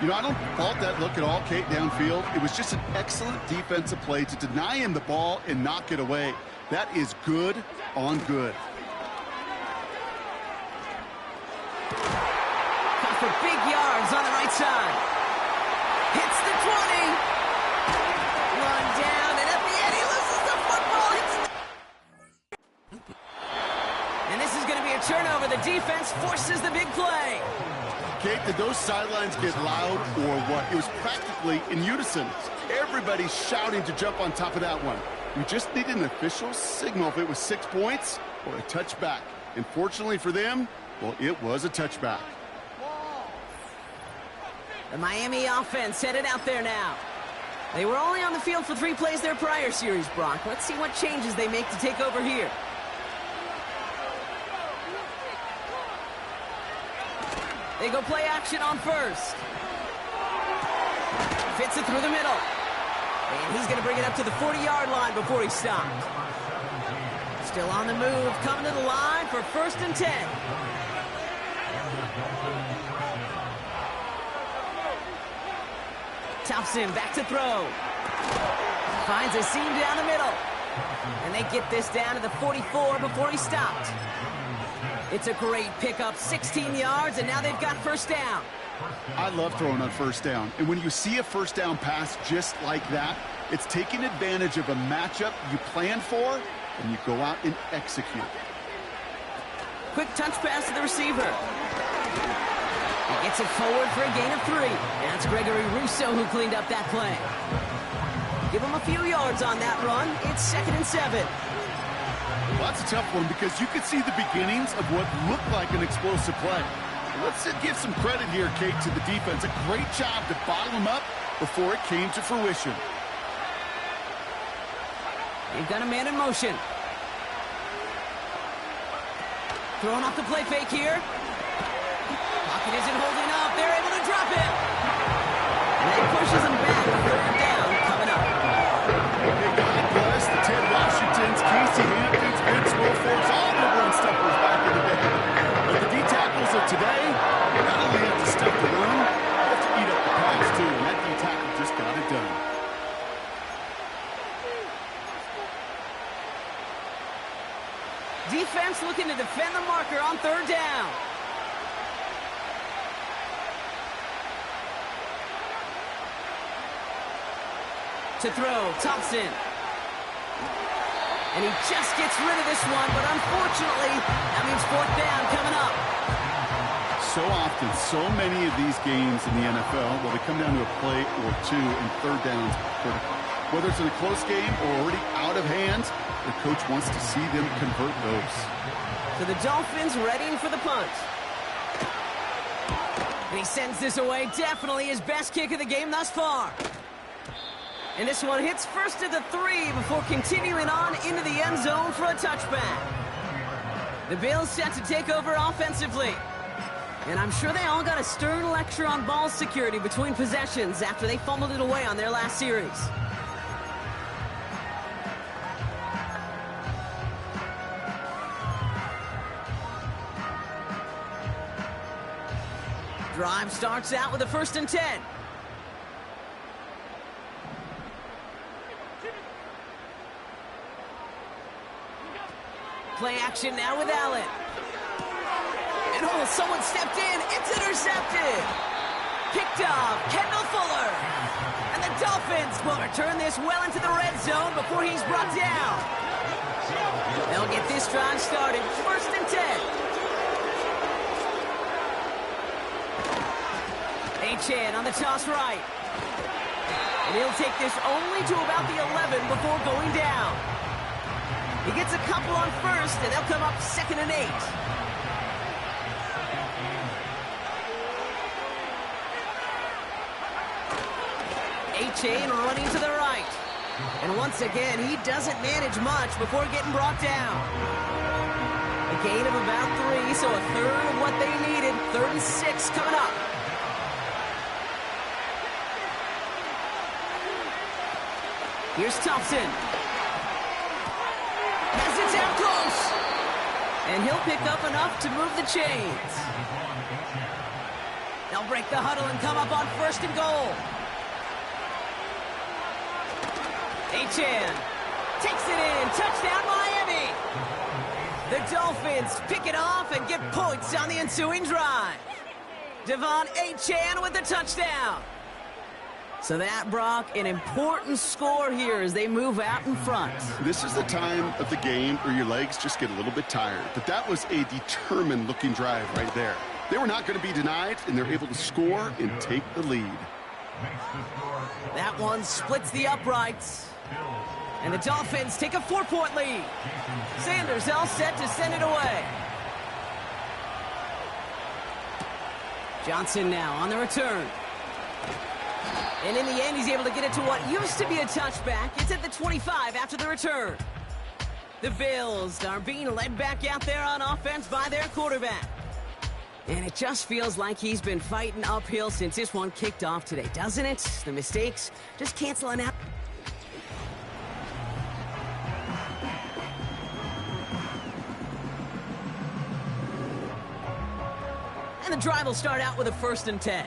You know, I don't fault that look at all, Kate, downfield. It was just an excellent defensive play to deny him the ball and knock it away. That is good on good. For big yards on the right side. Hits the 20. Run down, and at the end he loses the football. And this is going to be a turnover. The defense forces the big play. Kate, did those sidelines get loud or what? It was practically in unison. Everybody's shouting to jump on top of that one. We just needed an official signal if it was 6 points or a touchback. And fortunately for them, well, it was a touchback. The Miami offense headed out there now. They were only on the field for 3 plays their prior series, Brock. Let's see what changes they make to take over here. They go play action on first. Fits it through the middle. And he's going to bring it up to the 40-yard line before he stopped. Still on the move, coming to the line for 1st and 10. Thompson back to throw. Finds a seam down the middle. And they get this down to the 44 before he stopped. It's a great pickup, 16 yards, and now they've got first down. I love throwing on first down. And when you see a first down pass just like that, it's taking advantage of a matchup you planned for, and you go out and execute. Quick touch pass to the receiver. He gets it forward for a gain of 3. That's Gregory Rousseau who cleaned up that play. Give him a few yards on that run. It's 2nd and 7. Well, that's a tough one because you could see the beginnings of what looked like an explosive play. Let's give some credit here, Kate, to the defense. A great job to bottle him up before it came to fruition. They've got a man in motion. Throwing off the play fake here. Pocket isn't holding up. They're able to drop it. And that pushes them back. 3rd down coming up. Hey, God bless the Ted Washingtons, Casey Hamptons, Vince Wilforks, all the run stuffers back in the day. But the D-tackles of today, not only have to stuff the run, they have to eat up the pass, too. And that D-tackle just got it done. Defense looking to defend the marker on 3rd down. To throw, Thompson. And he just gets rid of this one, but unfortunately, that means 4th down coming up. So often, so many of these games in the NFL, well, they come down to a play or two in third downs. Whether it's in a close game or already out of hand, the coach wants to see them convert those. So the Dolphins readying for the punt. And he sends this away. Definitely his best kick of the game thus far. And this one hits first at the 3 before continuing on into the end zone for a touchback. The Bills set to take over offensively. And I'm sure they all got a stern lecture on ball security between possessions after they fumbled it away on their last series. Drive starts out with a 1st and 10. Play action now with Allen. And someone stepped in. It's intercepted. Picked off Kendall Fuller. And the Dolphins will return this well into the red zone before he's brought down. They'll get this drive started. 1st and 10. Achane on the toss right. And he'll take this only to about the 11 before going down. He gets a couple on 1st, and they'll come up 2nd and 8. Achane running to the right. And once again, he doesn't manage much before getting brought down. A gain of about 3, so a third of what they needed. 3rd and 6 coming up. Here's Thompson. Has it down close. And he'll pick up enough to move the chains. They'll break the huddle and come up on 1st and goal. Achane takes it in. Touchdown, Miami. The Dolphins pick it off and get points on the ensuing drive. Devon Achane with the touchdown. So that, Brock, an important score here as they move out in front. This is the time of the game where your legs just get a little bit tired. But that was a determined-looking drive right there. They were not going to be denied, and they're able to score and take the lead. That one splits the uprights. And the Dolphins take a 4-point lead. Sanders all set to send it away. Johnson now on the return. And in the end, he's able to get it to what used to be a touchback. It's at the 25 after the return. The Bills are being led back out there on offense by their quarterback. And it just feels like he's been fighting uphill since this one kicked off today, doesn't it? The mistakes just canceling out. And the drive will start out with a 1st and 10.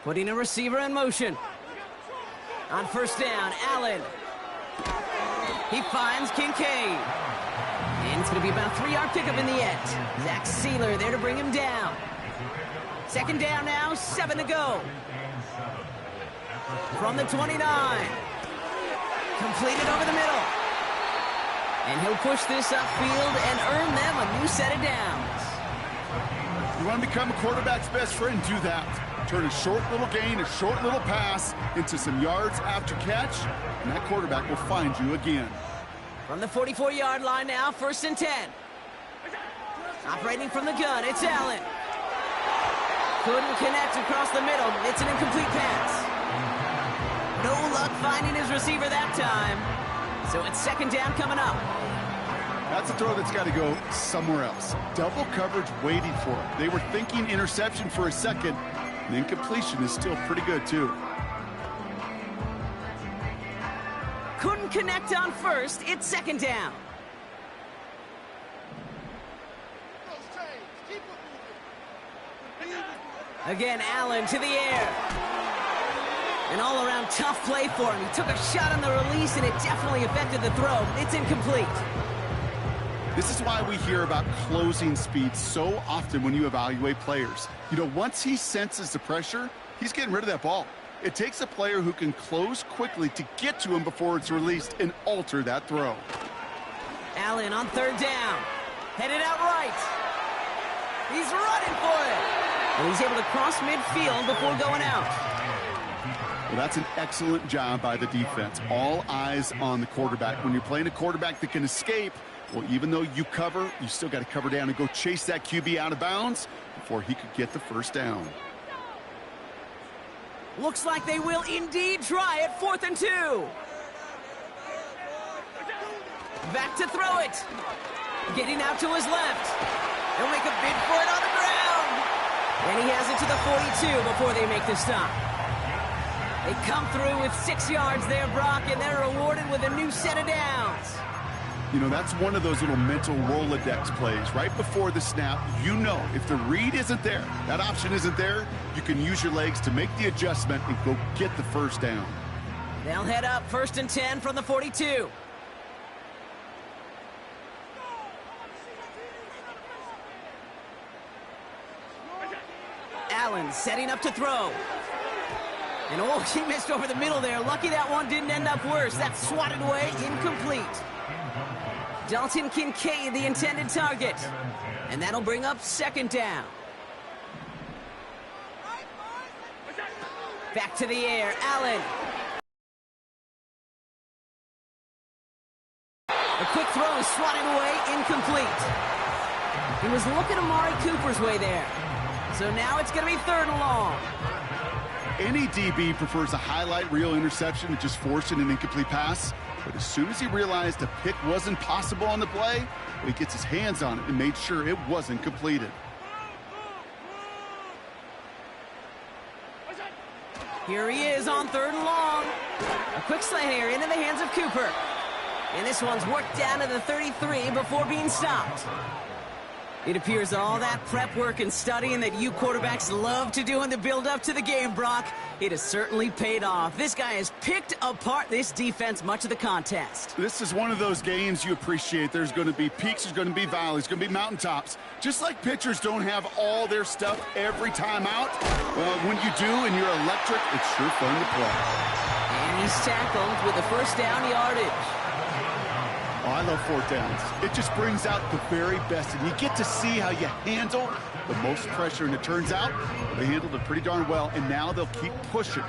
Putting a receiver in motion. On 1st down, Allen. He finds Kincaid. And it's going to be about a 3-yard pickup in the end. Zach Sealer there to bring him down. 2nd down now, 7 to go. From the 29. Completed over the middle. And he'll push this upfield and earn them a new set of downs. You want to become a quarterback's best friend? Do that. Turn a short little gain, a short little pass into some yards after catch, and that quarterback will find you again. From the 44-yard line now, 1st and 10. Operating from the gun, it's Allen. Couldn't connect across the middle. It's an incomplete pass. No luck finding his receiver that time. So it's 2nd down coming up. That's a throw that's got to go somewhere else. Double coverage waiting for it. They were thinking interception for a second. And incompletion is still pretty good, too. Couldn't connect on 1st. It's 2nd down. Again, Allen to the air. An all-around tough play for him. He took a shot on the release, and it definitely affected the throw. It's incomplete. This is why we hear about closing speed so often when you evaluate players. You know, once he senses the pressure, he's getting rid of that ball. It takes a player who can close quickly to get to him before it's released and alter that throw. Allen on third down. Headed out right. He's running for it. And he's able to cross midfield before going out. Well, that's an excellent job by the defense. All eyes on the quarterback. When you're playing a quarterback that can escape, well, even though you cover, you still got to cover down and go chase that QB out of bounds before he could get the first down. Looks like they will indeed try it. 4th and 2. Back to throw it. Getting out to his left. He'll make a bid for it on the ground. And he has it to the 42 before they make the stop. They come through with 6 yards there, Brock, and they're rewarded with a new set of downs. You know, that's one of those little mental Rolodex plays. Right before the snap, you know if the read isn't there, that option isn't there, you can use your legs to make the adjustment and go get the first down. They'll head up 1st and 10 from the 42. Allen setting up to throw. And oh, he missed over the middle there. Lucky that one didn't end up worse. That's swatted away, incomplete. Dalton Kincaid, the intended target. And that'll bring up 2nd down. Back to the air, Allen. A quick throw is swatted away, incomplete. He was looking Amari Cooper's way there. So now it's going to be 3rd and long. Any DB prefers a highlight reel interception to just forcing an incomplete pass. But as soon as he realized a pick wasn't possible on the play, well, he gets his hands on it and made sure it wasn't completed. Here he is on 3rd and long. A quick slant here into the hands of Cooper. And this one's worked down to the 33 before being stopped. It appears all that prep work and studying that you quarterbacks love to do in the build-up to the game, Brock, it has certainly paid off. This guy has picked apart this defense much of the contest. This is one of those games you appreciate. There's going to be peaks, there's going to be valleys, going to be mountaintops. Just like pitchers don't have all their stuff every time out, well, when you do and you're electric, it's sure fun to play. And he's tackled with the first down yardage. Oh, I love 4th downs. It just brings out the very best, and you get to see how you handle the most pressure, and it turns out they handled it pretty darn well, and now they'll keep pushing.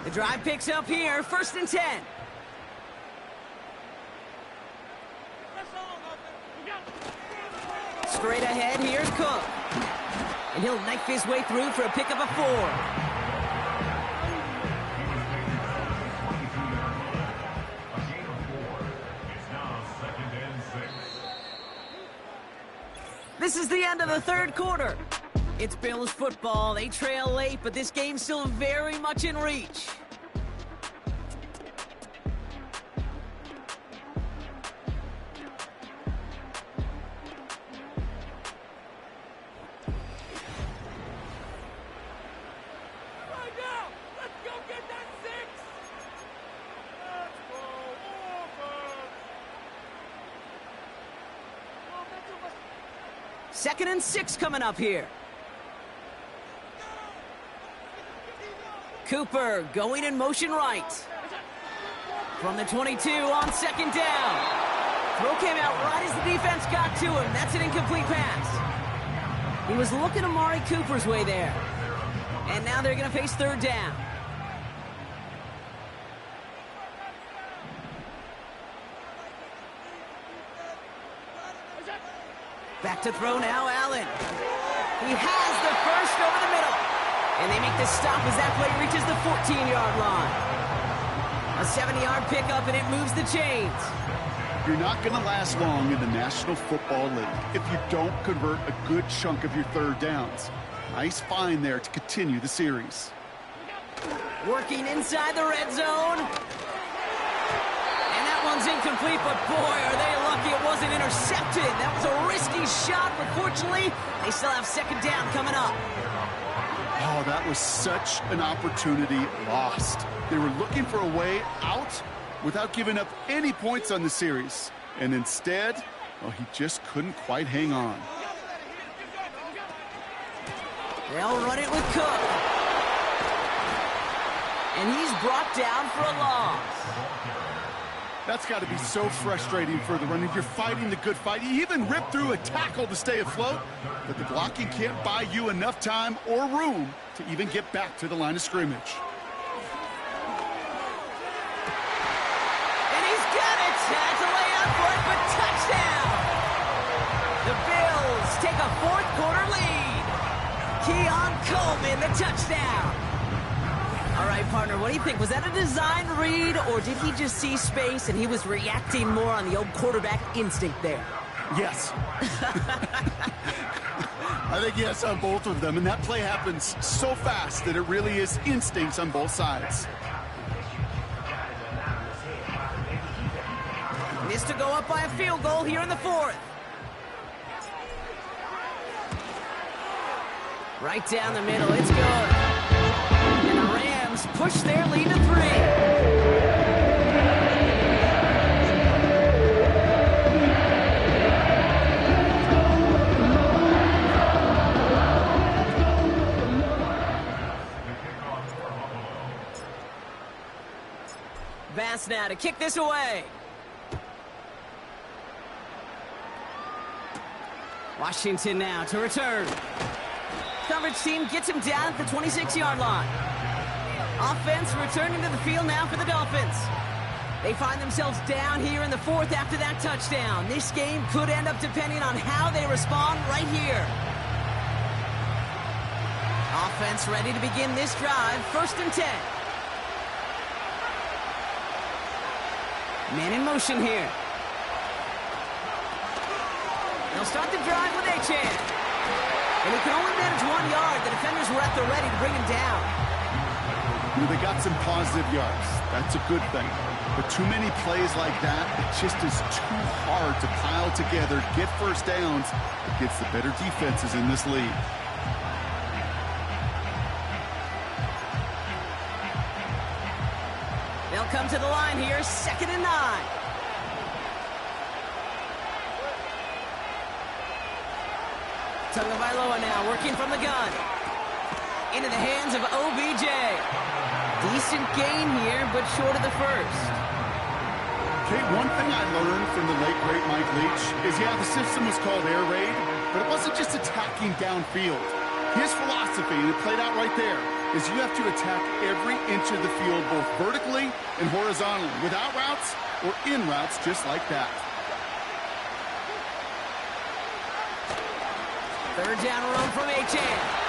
The drive picks up here, 1st and 10. Straight ahead, here's Cook. And he'll knife his way through for a pickup of 4. This is the end of the 3rd quarter. It's Bills football. They trail late, but this game's still very much in reach. Second and 6 coming up here. Cooper going in motion right. From the 22 on 2nd down. Throw came out right as the defense got to him. That's an incomplete pass. He was looking Amari Cooper's way there. And now they're going to face 3rd down. Back to throw now, Allen. He has the first over the middle. And they make the stop as that play reaches the 14-yard line. A 70-yard pickup, and it moves the chains. You're not going to last long in the National Football League if you don't convert a good chunk of your 3rd downs. Nice find there to continue the series. Working inside the red zone. One's incomplete, but boy, are they lucky it wasn't intercepted. That was a risky shot, but fortunately, they still have 2nd down coming up. Oh, that was such an opportunity lost. They were looking for a way out without giving up any points on the series. And instead, well, he just couldn't quite hang on. They'll run it with Cook. And he's brought down for a loss. That's got to be so frustrating for the runner. You're fighting the good fight. You even ripped through a tackle to stay afloat, but the blocking can't buy you enough time or room to even get back to the line of scrimmage. And he's got it. That's a layup for it, but touchdown. The Bills take a fourth-quarter lead. Keon Coleman, the touchdown. All right, partner, what do you think? Was that a design read, or did he just see space and he was reacting more on the old quarterback instinct there? Yes. I think yes on both of them, and that play happens so fast that it really is instincts on both sides. This to go up by a field goal here in the fourth. Right down the middle, it's good. And the Rams push their lead to 3. Bass now to kick this away. Washington now to return. Coverage team gets him down at the 26-yard line. Offense returning to the field now for the Dolphins. They find themselves down here in the fourth after that touchdown. This game could end up depending on how they respond right here. Offense ready to begin this drive. 1st and 10. Man in motion here. They'll start the drive with Achane. And he can only manage 1 yard. The defenders were at the ready to bring him down. They got some positive yards. That's a good thing. But too many plays like that, it just is too hard to pile together, get first downs against the better defenses in this league. They'll come to the line here, 2nd and 9. Tagovailoa now working from the gun. Into the hands of OBJ. Decent gain here, but short of the first. Okay, one thing I learned from the late, great Mike Leach is, yeah, the system was called air raid, but it wasn't just attacking downfield. His philosophy, and it played out right there, is you have to attack every inch of the field, both vertically and horizontally, without routes or in routes, just like that. 3rd down run from Achane.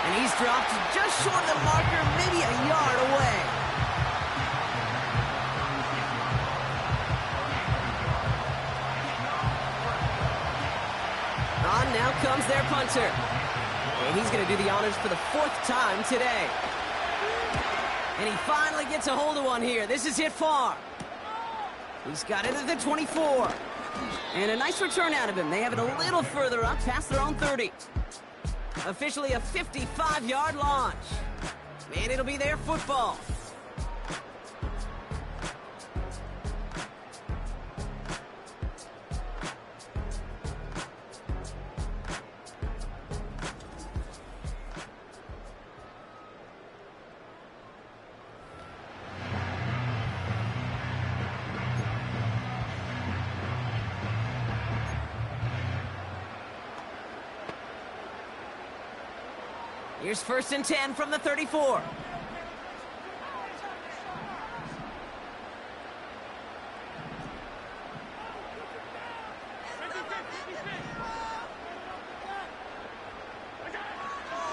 And he's dropped just short of the marker, maybe a yard away. On now comes their punter. And he's going to do the honors for the 4th time today. And he finally gets a hold of one here. This is hit far. He's got it at the 24. And a nice return out of him. They have it a little further up past their own 30. Officially a 55-yard launch. And it'll be their football. Here's 1st and 10 from the 34.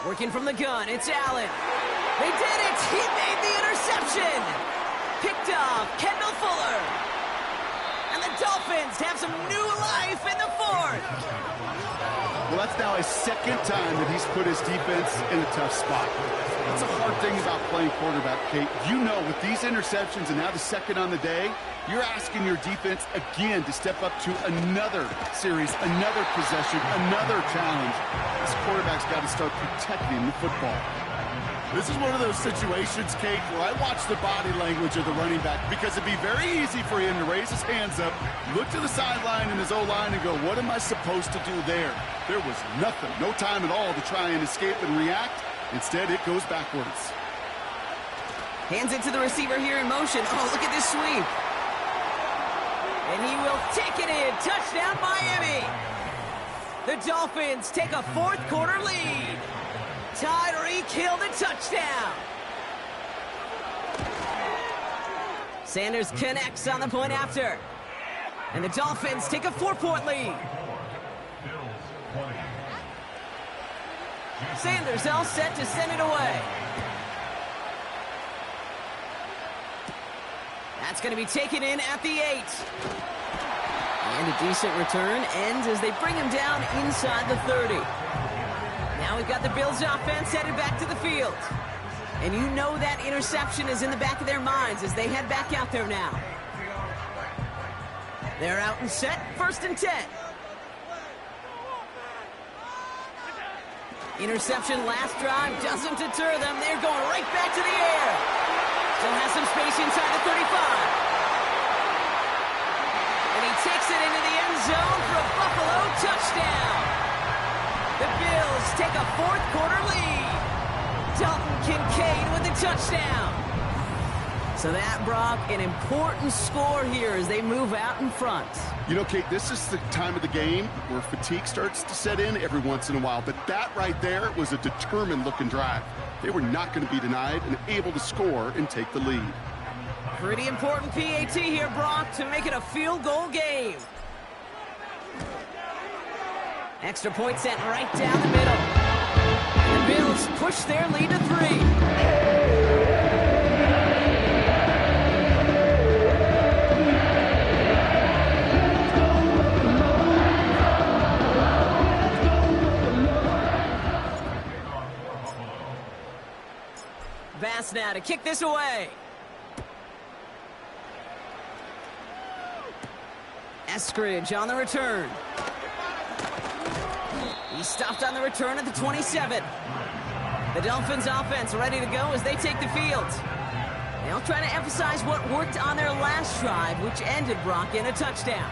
Working from the gun, it's Allen. They did it! He made the interception! Picked off Kendall Fuller. And the Dolphins have some new life in the 4th. Well, that's now his 2nd time that he's put his defense in a tough spot. That's a hard thing about playing quarterback, Kate. You know, with these interceptions and now the 2nd on the day, you're asking your defense again to step up to another series, another possession, another challenge. This quarterback's got to start protecting the football. This is one of those situations, Kate, where I watch the body language of the running back, because it'd be very easy for him to raise his hands up, look to the sideline in his O-line and go, what am I supposed to do there? There was nothing, no time at all to try and escape and react. Instead, it goes backwards. Hands it to the receiver here in motion. Oh, look at this sweep. And he will take it in. Touchdown, Miami. The Dolphins take a fourth-quarter lead. Tyreek Hill the touchdown. Sanders connects on the point after. And the Dolphins take a 4-point lead. Sanders all set to send it away. That's going to be taken in at the 8. And a decent return ends as they bring him down inside the 30. Now we've got the Bills offense headed back to the field. And you know that interception is in the back of their minds as they head back out there now. They're out and set, 1st and 10. Interception last drive doesn't deter them. They're going right back to the air. Still has some space inside the 35. And he takes it into the end zone for a Buffalo touchdown. The Bills take a fourth-quarter lead. Dalton Kincaid with a touchdown. So that, Brock, an important score here as they move out in front. You know, Kate, this is the time of the game where fatigue starts to set in every once in a while. But that right there was a determined-looking drive. They were not going to be denied and able to score and take the lead. Pretty important PAT here, Brock, to make it a field goal game. Extra point sent right down the middle. And the Bills push their lead to 3. Bass now to kick this away. Eskridge on the return. He's stopped on the return at the 27. The Dolphins offense ready to go as they take the field. They'll try to emphasize what worked on their last drive, which ended, Brock, in a touchdown.